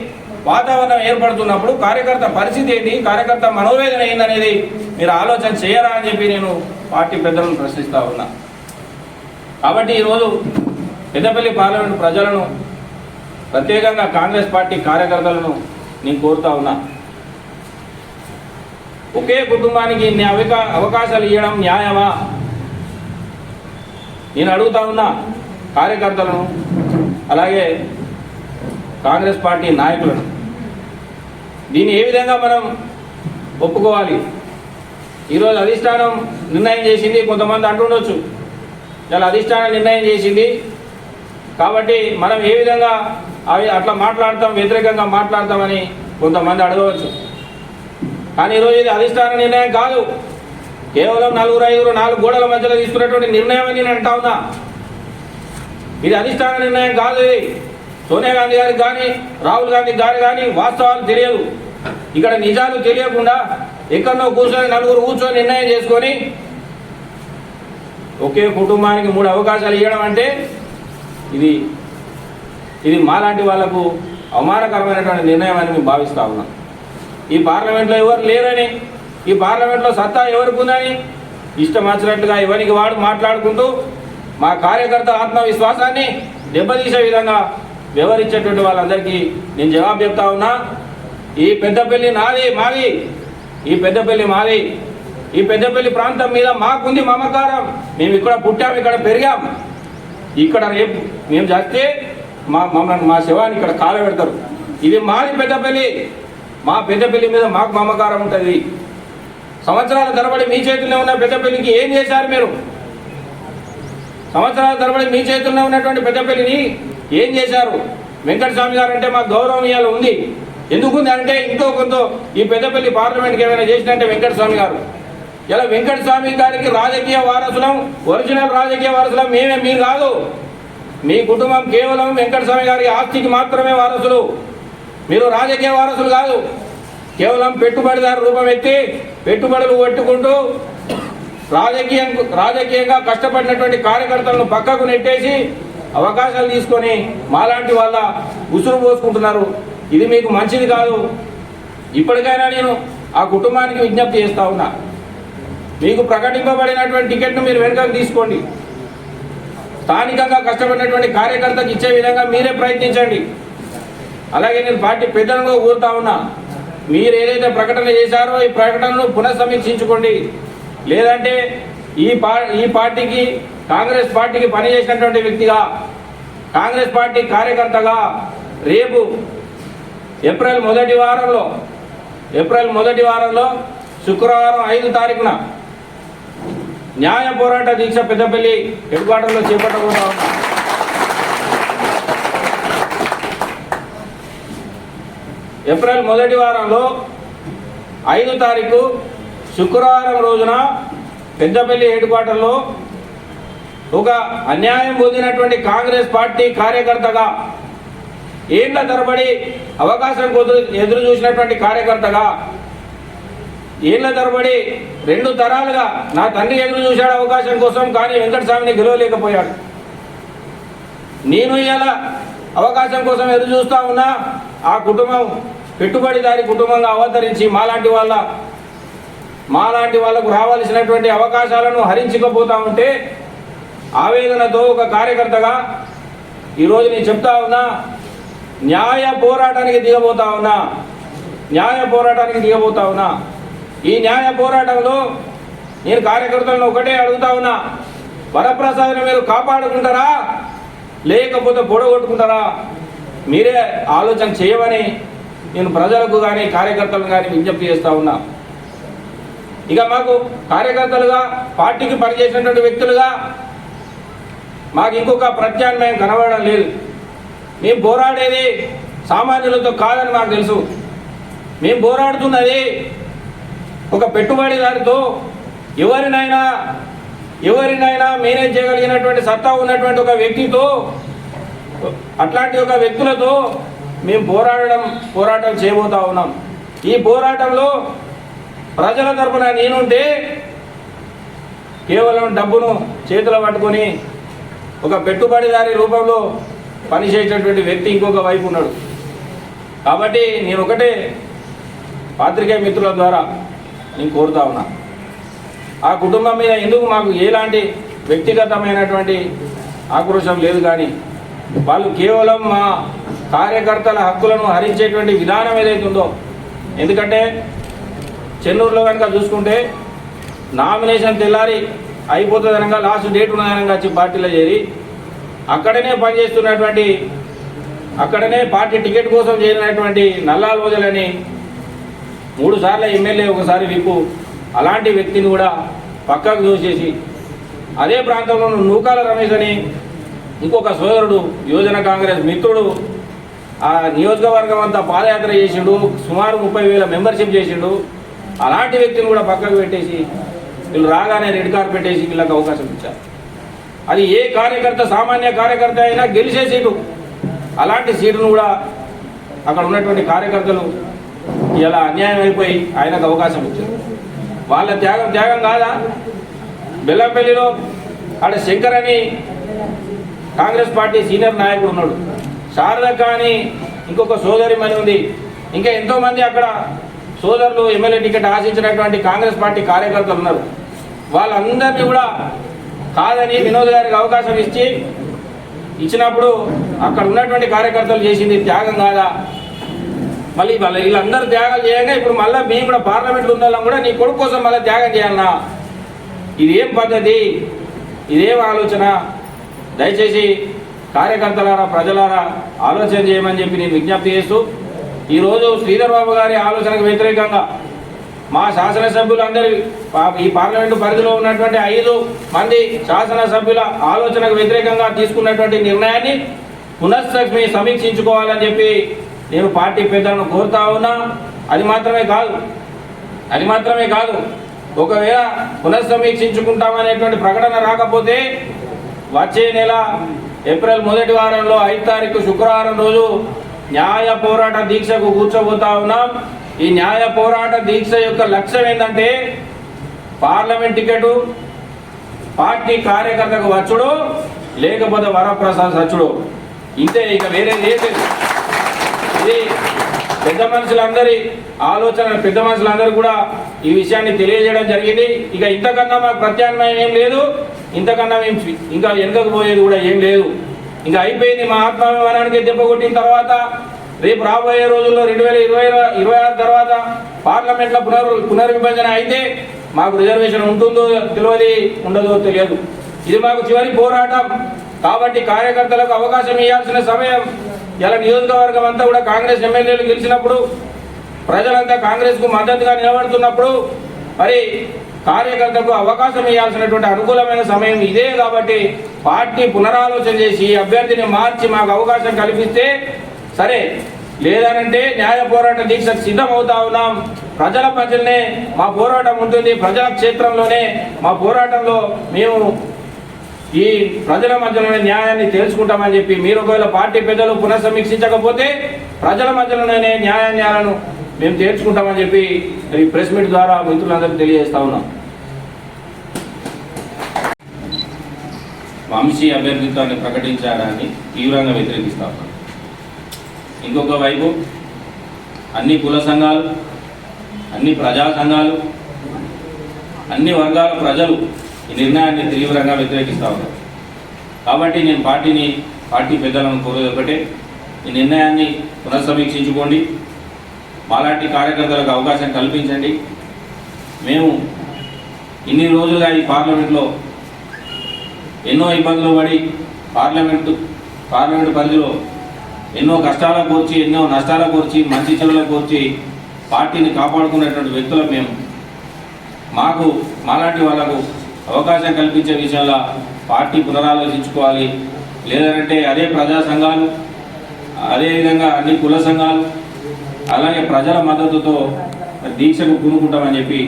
వాతావరణం ఏర్పడుతున్నప్పుడు కార్యకర్త పరిస్థితి ఏంటి, కార్యకర్త మనోవేదన ఏందనేది మీరు ఆలోచన చేయరా అని చెప్పి నేను పార్టీ పెద్దలను ప్రశ్నిస్తూ ఉన్నా. కాబట్టి ఈరోజు పెద్దపల్లి పార్లమెంటు ప్రజలను, ప్రత్యేకంగా కాంగ్రెస్ పార్టీ కార్యకర్తలను నేను కోరుతా ఉన్నా, ఒకే కుటుంబానికి ఇన్ని అవకాశాలు ఇవ్వడం న్యాయమా? నేను అడుగుతా ఉన్నా కార్యకర్తలను, అలాగే కాంగ్రెస్ పార్టీ నాయకులను, దీన్ని ఏ విధంగా మనం ఒప్పుకోవాలి? ఈరోజు అధిష్టానం నిర్ణయం చేసింది, కొంతమంది అంటుండొచ్చు ఇలా అధిష్టానం నిర్ణయం చేసింది కాబట్టి మనం ఏ విధంగా అవి అట్లా మాట్లాడతాం, వ్యతిరేకంగా మాట్లాడతామని కొంతమంది అడగవచ్చు. కానీ ఈరోజు ఇది అధిష్టాన నిర్ణయం కాదు, కేవలం 4 గోడల మధ్యలో తీసుకున్నటువంటి నిర్ణయం అని నేను అంటా ఉన్నా. ఇది అధిష్టాన నిర్ణయం కాదు. ఇది సోనియా గాంధీ గారికి కానీ రాహుల్ గాంధీ గారికి కానీ వాస్తవాలు తెలియదు. ఇక్కడ నిజాలు తెలియకుండా ఎక్కడో కూర్చొని 4 కూర్చొని నిర్ణయం చేసుకొని ఒకే కుటుంబానికి 3 అవకాశాలు ఇవ్వడం అంటే ఇది మాలాంటి వాళ్లకు అవమానకరమైనటువంటి నిర్ణయం అని మేము భావిస్తా ఉన్నాం. ఈ పార్లమెంట్లో ఎవరు లేరని, ఈ పార్లమెంట్లో సత్తా ఎవరికి ఉందని ఇష్టం వచ్చినట్లుగా ఎవరికి వాడు మాట్లాడుకుంటూ మా కార్యకర్తల ఆత్మవిశ్వాసాన్ని దెబ్బతీసే విధంగా వ్యవహరించేటువంటి వాళ్ళందరికీ నేను జవాబు చెప్తా ఉన్నా. ఈ పెద్దపల్లి మాది, ఈ పెద్దపల్లి మాది. ఈ పెద్దపల్లి ప్రాంతం మీద మాకుంది మమకారం. మేము ఇక్కడ పుట్టాము, ఇక్కడ పెరిగాం. ఇక్కడ రేపు మేము చేస్తే మా శవాన్ని ఇక్కడ కాలబెడతారు. ఇది మాది పెద్దపల్లి. మా పెద్దపల్లి మీద మాకు మమకారం ఉంటుంది. సంవత్సరాల తరబడి మీ చేతుల్లో ఉన్న పెద్దపల్లికి ఏం చేశారు మీరు? సంవత్సరాల తరబడి మీ చేతుల్లో ఉన్నటువంటి పెద్దపల్లిని ఏం చేశారు? వెంకటస్వామి గారు అంటే మాకు గౌరవం ఇవ్వాలి ఉంది. ఎందుకుంది అంటే ఇంకో కొంత ఈ పెద్దపల్లి పార్లమెంట్కి ఏమైనా చేసినట్టే వెంకటస్వామి గారు. ఇలా వెంకటస్వామి గారికి రాజకీయ వారసులం, ఒరిజినల్ రాజకీయ వారసులం మేమే, మీరు కాదు. మీ కుటుంబం కేవలం వెంకటస్వామి గారి ఆస్తికి మాత్రమే వారసులు. మీరు రాజకీయ వారసులు కాదు. కేవలం పెట్టుబడిదారు రూపం ఎత్తి పెట్టుబడులు పెట్టుకుంటూ రాజకీయంగా కష్టపడినటువంటి కార్యకర్తలను పక్కకు నెట్టేసి అవకాశాలు తీసుకొని మాలాంటి వాళ్ళ ఉసురు పోసుకుంటున్నారు. ఇది మీకు మంచిది కాదు. ఇప్పటికైనా నేను ఆ కుటుంబానికి విజ్ఞప్తి చేస్తా ఉన్నా, మీకు ప్రకటింపబడినటువంటి టికెట్ను మీరు వెనుకకు తీసుకోండి. స్థానికంగా కష్టపడినటువంటి కార్యకర్తకు ఇచ్చే విధంగా మీరే ప్రయత్నించండి. అలాగే నేను పార్టీ పెద్దలను కోరుతా ఉన్నా, మీరు ఏదైతే ప్రకటన చేశారో ఈ ప్రకటనను పునఃసమీక్షించుకోండి. లేదంటే ఈ పార్టీకి, కాంగ్రెస్ పార్టీకి పనిచేసినటువంటి వ్యక్తిగా, కాంగ్రెస్ పార్టీ కార్యకర్తగా రేపు ఏప్రిల్ మొదటి వారంలో శుక్రవారం 5 తారీఖున న్యాయ పోరాట దీక్ష పెద్దపల్లి హెడ్ క్వార్టర్లో చేపట్టబోతా ఉన్నాం. ఏప్రిల్ మొదటి వారంలో 5 తారీఖు శుక్రవారం రోజున పెద్దపల్లి హెడ్ క్వార్టర్లో ఒక అన్యాయం పొందినటువంటి కాంగ్రెస్ పార్టీ కార్యకర్తగా, ఏళ్ల తరబడి అవకాశం ఎదురు చూసినటువంటి కార్యకర్తగా, ఏళ్ల తరబడి 2 తరాలుగా నా తండ్రి ఎదురు చూశాడు అవకాశం కోసం, కానీ వెంకటస్వామిని గెలవలేకపోయాడు. నేను ఇలా అవకాశం కోసం ఎదురు చూస్తా ఉన్నా. ఆ కుటుంబం పెట్టుబడిదారి కుటుంబంగా అవతరించి మాలాంటి వాళ్ళకు రావాల్సినటువంటి అవకాశాలను హరించకపోతా ఉంటే ఆవేదనతో ఒక కార్యకర్తగా ఈరోజు నేను చెప్తా ఉన్నా, న్యాయ పోరాటానికి దిగబోతా ఉన్నా. ఈ న్యాయ పోరాటంలో నేను కార్యకర్తలను ఒకటే అడుగుతా ఉన్నా, వరప్రసాద్ని మీరు కాపాడుకుంటారా లేకపోతే పొడగొట్టుకుంటారా? మీరే ఆలోచన చేయమని నేను ప్రజలకు కానీ కార్యకర్తలకు కానీ విజ్ఞప్తి చేస్తూ ఉన్నా. ఇక మాకు కార్యకర్తలుగా, పార్టీకి పనిచేసినటువంటి వ్యక్తులుగా మాకు ఇంకొక ప్రత్యామ్నాయం కనబడడం లేదు. మేము పోరాడేది సామాన్యులతో కాదని మాకు తెలుసు. మేము పోరాడుతున్నది ఒక పెట్టుబడిదారితో, ఎవరినైనా మేనేజ్ చేయగలిగినటువంటి సత్తా ఉన్నటువంటి ఒక వ్యక్తితో, అట్లాంటి ఒక వ్యక్తులతో మేము పోరాటం చేయబోతా ఉన్నాం. ఈ పోరాటంలో ప్రజల తరపున నేనుంటే కేవలం డబ్బును చేతిలో పట్టుకొని ఒక పెట్టుబడిదారి రూపంలో పనిచేసేటటువంటి వ్యక్తి ఇంకొక వైపు ఉన్నాడు. కాబట్టి నేను ఒకటే పాత్రికేయ మిత్రుల ద్వారా నేను కోరుతా ఉన్నా, ఆ కుటుంబం మీద ఎందుకు మాకు ఎలాంటి వ్యక్తిగతమైనటువంటి ఆక్రోశం లేదు, కానీ వాళ్ళు కేవలం మా కార్యకర్తల హక్కులను హరించేటువంటి విధానం ఏదైతే ఉందో, ఎందుకంటే చెన్నూరులో కనుక చూసుకుంటే నామినేషన్ తెల్లారి అయిపోతుంది అనగా లాస్ట్ డేట్ ఉన్నదనగా వచ్చి పార్టీలో చేరి అక్కడనే పనిచేస్తున్నటువంటి అక్కడనే పార్టీ టికెట్ కోసం చేరినటువంటి నల్లా రోజులని 3 సార్లు ఎమ్మెల్యే ఒకసారి విప్పు అలాంటి వ్యక్తిని కూడా పక్కకు దోసేసి అదే ప్రాంతంలో నూకాల రమేష్ అని ఇంకొక సోదరుడు యువజన కాంగ్రెస్ మిత్రుడు ఆ నియోజకవర్గం అంతా పాదయాత్ర చేసిండు, సుమారు 30,000 మెంబర్షిప్ చేసిండు. అలాంటి వ్యక్తిని కూడా పక్కకు పెట్టేసి వీళ్ళు రాగానే రెడ్ కార్పెట్ వేసి వీళ్ళకి అవకాశం ఇచ్చారు. అది ఏ కార్యకర్త సామాన్య కార్యకర్త అయినా గెలిచే సీటు, అలాంటి సీటును కూడా అక్కడ ఉన్నటువంటి కార్యకర్తలు ఇలా అన్యాయం అయిపోయి ఆయనకు అవకాశం ఇచ్చారు. వాళ్ళ త్యాగం కాదా? బెల్లంపల్లిలో ఆడ శంకర్ అని కాంగ్రెస్ పార్టీ సీనియర్ నాయకుడు ఉన్నాడు, శారదక్క అని ఇంకొక సోదరి మని ఉంది, ఇంకా ఎంతోమంది అక్కడ సోదరులు ఎమ్మెల్యే టికెట్ ఆశించినటువంటి కాంగ్రెస్ పార్టీ కార్యకర్తలు ఉన్నారు. వాళ్ళందరినీ కూడా కాదని వినోద్ గారికి అవకాశం ఇచ్చినప్పుడు అక్కడ ఉన్నటువంటి కార్యకర్తలు చేసింది త్యాగం కాదా? మళ్ళీ వీళ్ళందరూ త్యాగం చేయగా ఇప్పుడు మళ్ళీ మేము కూడా పార్లమెంట్లో ఉన్న వాళ్ళం కూడా నీ కొడుకు కోసం మళ్ళీ త్యాగం చేయాలన్నా? ఇదేం పద్ధతి? ఇదేం ఆలోచన? దయచేసి కార్యకర్తలారా, ప్రజలారా ఆలోచన చేయమని చెప్పి నేను విజ్ఞప్తి చేస్తూ, ఈరోజు శ్రీధర్ బాబు గారి ఆలోచనకు వ్యతిరేకంగా మా శాసనసభ్యులందరి ఈ పార్లమెంటు పరిధిలో ఉన్నటువంటి 5 మంది శాసనసభ్యుల ఆలోచనకు వ్యతిరేకంగా తీసుకున్నటువంటి నిర్ణయాన్ని సమీక్షించుకోవాలని చెప్పి నేను పార్టీ పెద్దలను కోరుతా ఉన్నా. అది మాత్రమే కాదు ఒకవేళ పునఃసమీక్షించుకుంటామనేటువంటి ప్రకటన రాకపోతే వచ్చే నెల ఏప్రిల్ 1వ వారంలో 5వ తారీఖు శుక్రవారం రోజు న్యాయ పోరాట దీక్షకు కూర్చోబోతా ఉన్నాం. ఈ న్యాయ పోరాట దీక్ష యొక్క లక్ష్యం ఏంటంటే పార్లమెంట్ టికెట్ పార్టీ కార్యకర్తకు వచ్చుడు, లేకపోతే వరప్రసాద్ సచ్చుడు, ఇంతే, ఇక వేరే లేదు. ఇది పెద్ద మనుషులందరి ఆలోచన, పెద్ద మనుషులందరూ కూడా ఈ విషయాన్ని తెలియజేయడం జరిగింది. ఇక ఇంతకన్నా మాకు ప్రత్యామ్నాయం ఏం లేదు, ఇంతకన్నా మేము ఇంకా వెనుకకు పోయేది కూడా ఏం లేదు. ఇంకా అయిపోయింది. మా ఆత్మాభిమానానికి దెబ్బ కొట్టిన తర్వాత రేపు రాబోయే రోజుల్లో 2026 తర్వాత పార్లమెంట్లో పునర్విభజన అయితే మాకు రిజర్వేషన్ ఉంటుందో తెలియదు, ఉండదో తెలియదు. ఇది మాకు చివరి పోరాటం. కాబట్టి కార్యకర్తలకు అవకాశం ఇవ్వాల్సిన సమయం. ఇలా నియోజకవర్గం అంతా కూడా కాంగ్రెస్ ఎమ్మెల్యేలు గెలిచినప్పుడు, ప్రజలంతా కాంగ్రెస్కు మద్దతుగా నిలబడుతున్నప్పుడు మరి కార్యకర్తకు అవకాశం ఇవ్వాల్సినటువంటి అనుకూలమైన సమయం ఇదే. కాబట్టి పార్టీ పునరాలోచన చేసి అభ్యర్థిని మార్చి మాకు అవకాశం కల్పిస్తే సరే, లేదనంటే న్యాయ పోరాట దీక్షకు సిద్ధమవుతా ఉన్నాం. ప్రజల మధ్యలోనే మా పోరాటం ఉంటుంది, ప్రజల క్షేత్రంలోనే మా పోరాటంలో మేము ఈ ప్రజల మధ్యలోనే న్యాయాన్ని తెలుసుకుంటామని చెప్పి, మీరు ఒకవేళ పార్టీ పెద్దలు పునఃసమీక్షించకపోతే ప్రజల మధ్యలోనే న్యాయాలను మేము తేల్చుకుంటామని చెప్పి ఈ ప్రెస్ మీట్ ద్వారా మిత్రులందరికీ తెలియజేస్తా ఉన్నాం. వంశీ అభ్యర్థిత్వాన్ని ప్రకటించడాన్ని తీవ్రంగా వ్యతిరేకిస్తా ఉన్నాం. ఇంకొక వైపు అన్ని కుల సంఘాలు, అన్ని ప్రజా సంఘాలు, అన్ని వర్గాల ప్రజలు ఈ నిర్ణయాన్ని తీవ్రంగా వ్యతిరేకిస్తూ ఉన్నారు. కాబట్టి నేను పార్టీ పెద్దలను కోరేది ఒకటే, ఈ నిర్ణయాన్ని పునఃసమీక్షించుకోండి, మాలాంటి కార్యకర్తలకు అవకాశం కల్పించండి. మేము ఇన్ని రోజులుగా ఈ పార్లమెంట్లో ఎన్నో ఇబ్బందులు పడి పార్లమెంటు పరిధిలో ఎన్నో కష్టాలకు కోర్చి, ఎన్నో నష్టాలకు కోర్చి, మంచి చెడులకు కోర్చి పార్టీని కాపాడుకునేటువంటి వ్యక్తులు మేము. మాలాంటి వాళ్ళకు అవకాశం కల్పించే విషయంలో పార్టీ పునరాలోచించుకోవాలి. లేదంటే అదే ప్రజా సంఘాలు, అదేవిధంగా అన్ని కుల సంఘాలు, అలాగే ప్రజల మద్దతుతో దీక్షకు పూనుకుంటామని చెప్పి,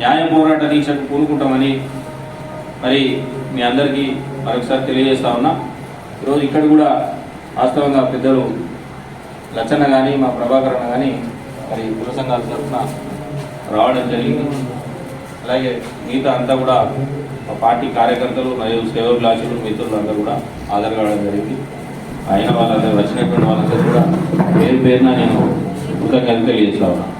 న్యాయ పోరాట దీక్షకు పూనుకుంటామని మరి మీ అందరికీ మరొకసారి తెలియజేస్తా ఉన్నా. ఈరోజు ఇక్కడ కూడా వాస్తవంగా పెద్దలు లచ్చన్న కానీ మా ప్రభాకరణ కానీ మరి కుల సంఘాల తరఫున రావడం జరిగింది. అలాగే మిగతా అంతా కూడా మా పార్టీ కార్యకర్తలు మరియు సేవకులాచులు మిత్రులు అంతా కూడా హాజరు కావడం జరిగింది. అయిన వాళ్ళందరూ వచ్చినటువంటి వాళ్ళందరూ కూడా పేరున నేను కృతజ్ఞతలు తెలియజేస్తా ఉన్నాను.